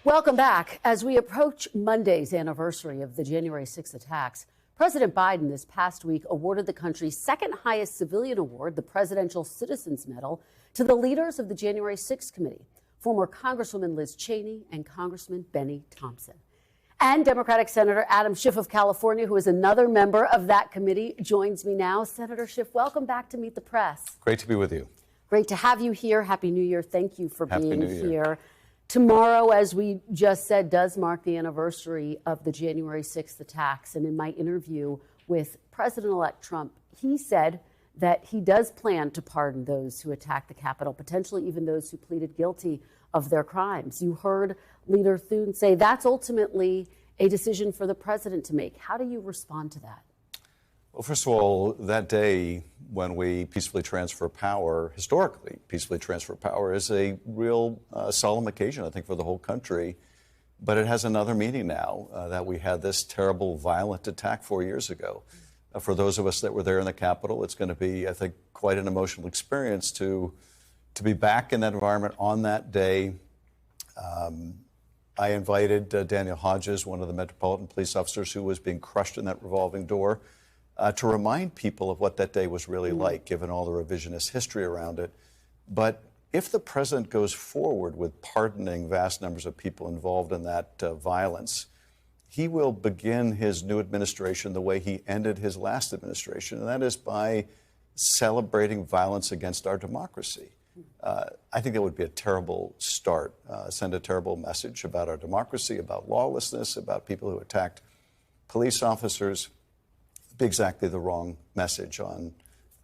Welcome back. As we approach Monday's anniversary of the January 6th attacks, President Biden this past week awarded the country's second highest civilian award, the Presidential Citizens Medal, to the leaders of the January 6th committee, former Congresswoman Liz Cheney and Congressman Benny Thompson. And Democratic Senator Adam Schiff of California, who is another member of that committee, joins me now. Senator Schiff, welcome back to Meet the Press. Great to be with you. Great to have you here. Happy New Year. Thank you for being here. Tomorrow, as we just said, does mark the anniversary of the January 6th attacks. And in my interview with President-elect Trump, he said that he does plan to pardon those who attacked the Capitol, potentially even those who pleaded guilty of their crimes. You heard Leader Thune say that's ultimately a decision for the president to make. How do you respond to that? Well, first of all, that day when we peacefully transfer power, historically peacefully transfer power, is a real solemn occasion, I think, for the whole country. But it has another meaning now that we had this terrible, violent attack 4 years ago. For those of us that were there in the Capitol, it's going to be, I think, quite an emotional experience to be back in that environment on that day. I invited Daniel Hodges, one of the Metropolitan Police officers who was being crushed in that revolving door, to remind people of what that day was really like, given all the revisionist history around it. But if the president goes forward with pardoning vast numbers of people involved in that violence, he will begin his new administration the way he ended his last administration, and that is by celebrating violence against our democracy. I think that would be a terrible start, send a terrible message about our democracy, about lawlessness, about people who attacked police officers. Be exactly the wrong message on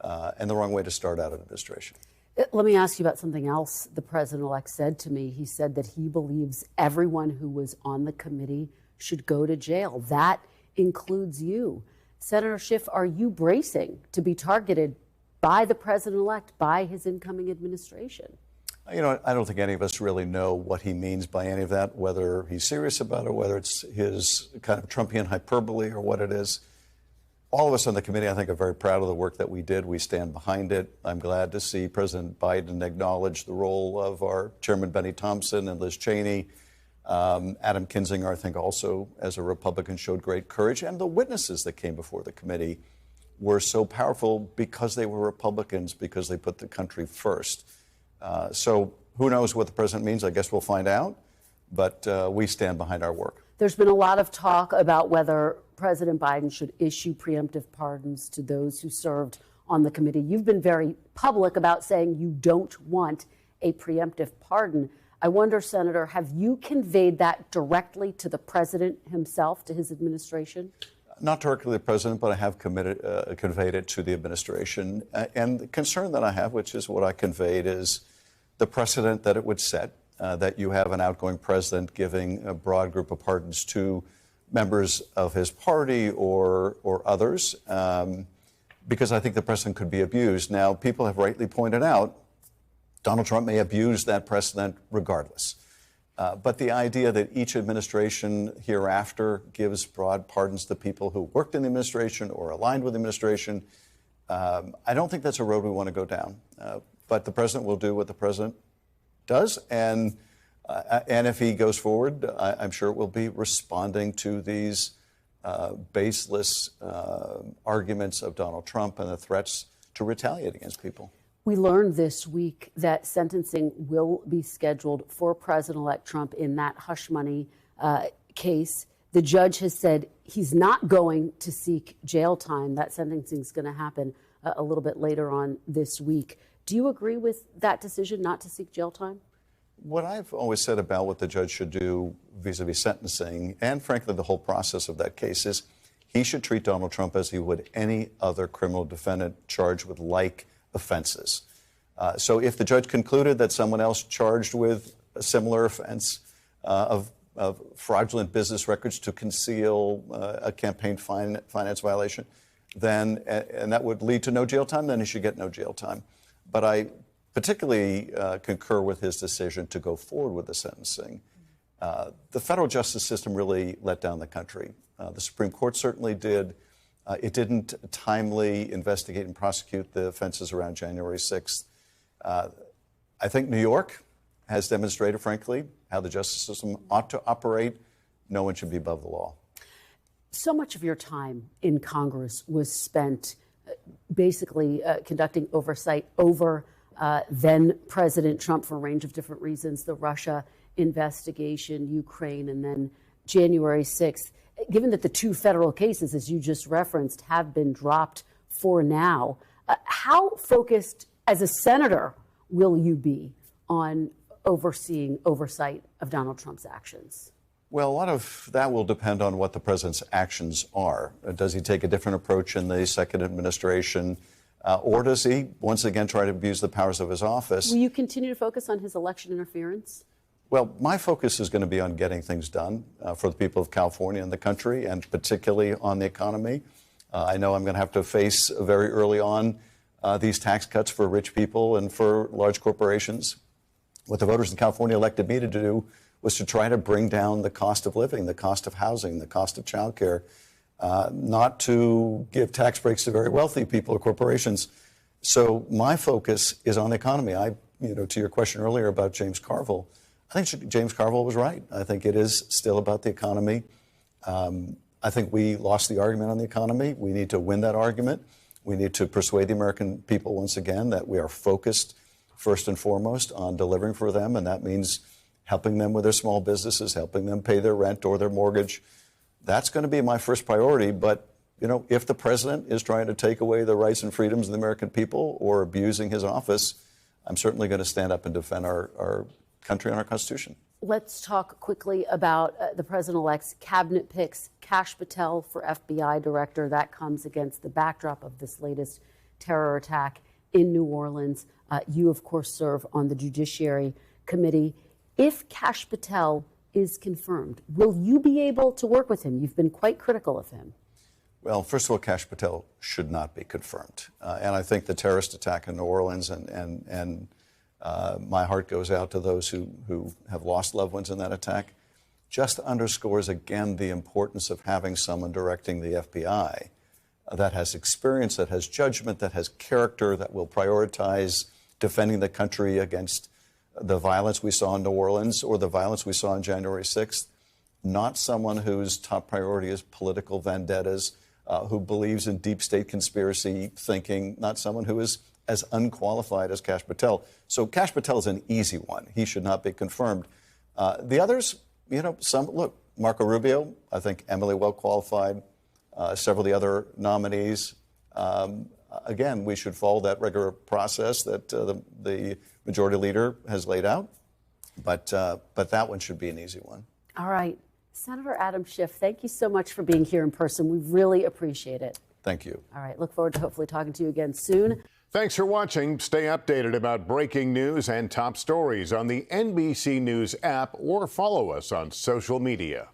and the wrong way to start out an administration. Let me ask you about something else the president-elect said to me. He said that he believes everyone who was on the committee should go to jail. That includes you. Senator Schiff, are you bracing to be targeted by the president-elect, by his incoming administration? You know, I don't think any of us really know what he means by any of that, whether he's serious about it, whether it's his kind of Trumpian hyperbole or what it is. All of us on the committee, I think, are very proud of the work that we did. We stand behind it. I'm glad to see President Biden acknowledge the role of our Chairman Benny Thompson and Liz Cheney. Adam Kinzinger, I think, also, as a Republican, showed great courage. And the witnesses that came before the committee were so powerful because they were Republicans, because they put the country first. So who knows what the president means? I guess we'll find out. But we stand behind our work. There's been a lot of talk about whether President Biden should issue preemptive pardons to those who served on the committee. You've been very public about saying you don't want a preemptive pardon. I wonder, Senator, have you conveyed that directly to the president himself, to his administration? Not directly to the president, but I have conveyed it to the administration. And the concern that I have, which is what I conveyed, is the precedent that it would set, that you have an outgoing president giving a broad group of pardons to members of his party or others, because I think the precedent could be abused. Now, people have rightly pointed out Donald Trump may abuse that precedent regardless. But the idea that each administration hereafter gives broad pardons to people who worked in the administration or aligned with the administration, I don't think that's a road we want to go down. But the president will do what the president does, and if he goes forward, I'm sure it will be responding to these baseless arguments of Donald Trump and the threats to retaliate against people. We learned this week that sentencing will be scheduled for President-elect Trump in that hush money case. The judge has said he's not going to seek jail time. That sentencing is going to happen a little bit later on this week. Do you agree with that decision not to seek jail time? What I've always said about what the judge should do vis-a-vis sentencing, and frankly the whole process of that case, is he should treat Donald Trump as he would any other criminal defendant charged with like offenses. So if the judge concluded that someone else charged with a similar offense of fraudulent business records to conceal a campaign finance violation, then, and that would lead to no jail time, then he should get no jail time. But I particularly concur with his decision to go forward with the sentencing. The federal justice system really let down the country. The Supreme Court certainly did. It didn't timely investigate and prosecute the offenses around January 6th. I think New York has demonstrated, frankly, how the justice system ought to operate. No one should be above the law. So much of your time in Congress was spent basically conducting oversight over then President Trump for a range of different reasons, the Russia investigation, Ukraine, and then January 6th. Given that the two federal cases, as you just referenced, have been dropped for now, how focused as a senator will you be on overseeing oversight of Donald Trump's actions? Well, a lot of that will depend on what the president's actions are. Does he take a different approach in the second administration, or does he once again try to abuse the powers of his office? Will you continue to focus on his election interference? Well, my focus is going to be on getting things done for the people of California and the country, and particularly on the economy. I know I'm going to have to face very early on these tax cuts for rich people and for large corporations. What the voters in California elected me to do was to try to bring down the cost of living, the cost of housing, the cost of childcare, not to give tax breaks to very wealthy people or corporations. So my focus is on the economy. To your question earlier about James Carville, I think James Carville was right. I think it is still about the economy. I think we lost the argument on the economy. We need to win that argument. We need to persuade the American people once again that we are focused first and foremost on delivering for them, and that means helping them with their small businesses, helping them pay their rent or their mortgage. That's going to be my first priority. But, if the president is trying to take away the rights and freedoms of the American people or abusing his office, I'm certainly going to stand up and defend our country and our Constitution. Let's talk quickly about the president-elect's cabinet picks. Kash Patel for FBI director. That comes against the backdrop of this latest terror attack in New Orleans. You, of course, serve on the Judiciary Committee. If Kash Patel is confirmed, will you be able to work with him? You've been quite critical of him. Well, first of all, Kash Patel should not be confirmed. And I think the terrorist attack in New Orleans and my heart goes out to those who have lost loved ones in that attack, just underscores again the importance of having someone directing the FBI that has experience, that has judgment, that has character, that will prioritize defending the country against the violence we saw in New Orleans or the violence we saw on January 6th, not someone whose top priority is political vendettas, who believes in deep state conspiracy thinking, not someone who is as unqualified as Kash Patel. So Kash Patel is an easy one. He should not be confirmed. The others, look, Marco Rubio, I think eminently well qualified. Several of the other nominees. Again, we should follow that regular process that the majority leader has laid out. But that one should be an easy one. All right. Senator Adam Schiff, thank you so much for being here in person. We really appreciate it. Thank you. All right. Look forward to hopefully talking to you again soon. Thanks for watching. Stay updated about breaking news and top stories on the NBC News app or follow us on social media.